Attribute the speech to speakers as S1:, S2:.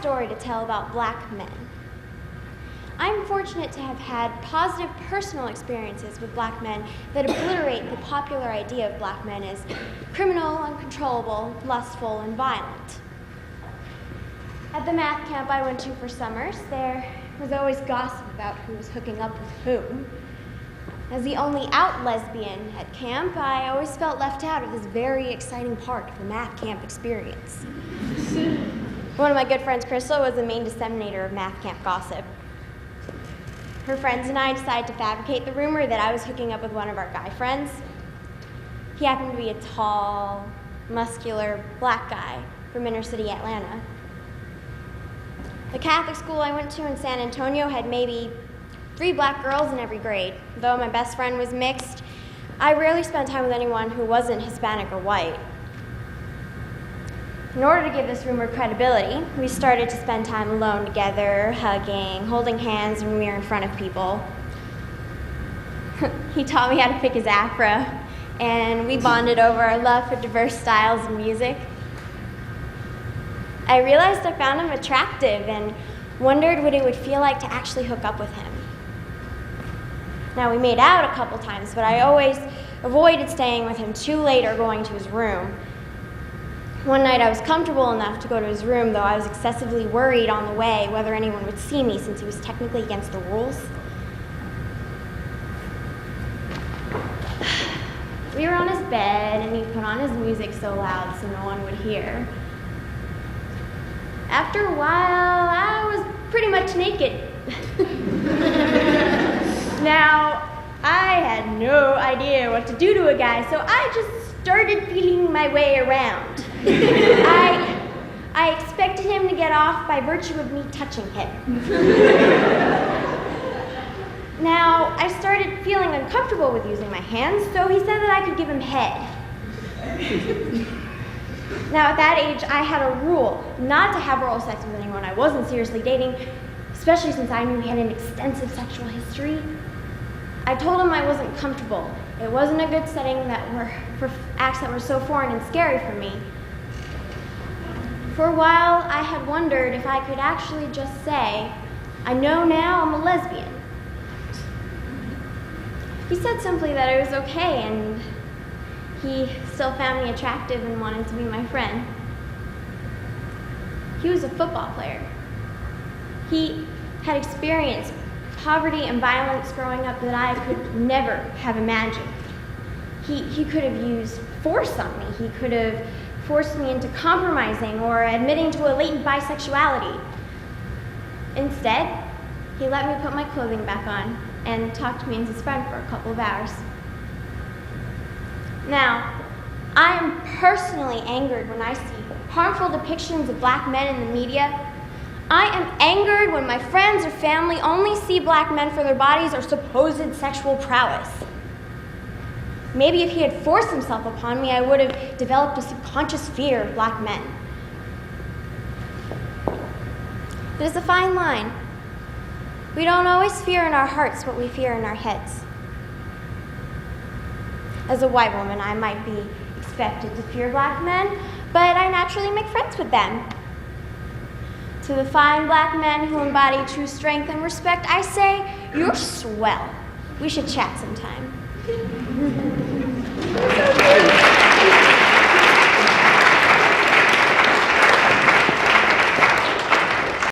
S1: story to tell about black men. I'm fortunate to have had positive personal experiences with black men that obliterate the popular idea of black men as criminal, uncontrollable, lustful, and violent. At the math camp I went to for summers, there was always gossip about who was hooking up with whom. As the only out lesbian at camp, I always felt left out of this very exciting part of the math camp experience. One of my good friends, Crystal, was the main disseminator of math camp gossip. Her friends and I decided to fabricate the rumor that I was hooking up with one of our guy friends. He happened to be a tall, muscular, black guy from inner city Atlanta. The Catholic school I went to in San Antonio had maybe 3 black girls in every grade. Though my best friend was mixed, I rarely spent time with anyone who wasn't Hispanic or white. In order to give this rumor credibility, we started to spend time alone together, hugging, holding hands when we were in front of people. He taught me how to pick his afro, and we bonded over our love for diverse styles of music. I realized I found him attractive and wondered what it would feel like to actually hook up with him. Now, we made out a couple times, but I always avoided staying with him too late or going to his room. One night I was comfortable enough to go to his room, though I was excessively worried on the way whether anyone would see me since it was technically against the rules. We were on his bed and he put on his music so loud so no one would hear. After a while, I was pretty much naked. Now, I had no idea what to do to a guy, so I just started feeling my way around. I expected him to get off by virtue of me touching him. Now, I started feeling uncomfortable with using my hands, so he said that I could give him head. Now, at that age, I had a rule not to have oral sex with anyone I wasn't seriously dating, especially since I knew he had an extensive sexual history. I told him I wasn't comfortable. It wasn't a good setting for acts that were so foreign and scary for me. For a while, I had wondered if I could actually just say, I know now I'm a lesbian. He said simply that it was okay, and he still found me attractive and wanted to be my friend. He was a football player. He had experienced poverty and violence growing up that I could never have imagined. He could have used force on me. He could have forced me into compromising or admitting to a latent bisexuality. Instead, he let me put my clothing back on and talked to me as his friend for a couple of hours. Now, I am personally angered when I see harmful depictions of black men in the media. I am angered when my friends or family only see black men for their bodies or supposed sexual prowess. Maybe if he had forced himself upon me, I would have developed a subconscious fear of black men. There's a fine line. We don't always fear in our hearts what we fear in our heads. As a white woman, I might be expected to fear black men, but I naturally make friends with them. To the fine black men who embody true strength and respect, I say, you're swell. We should chat sometime.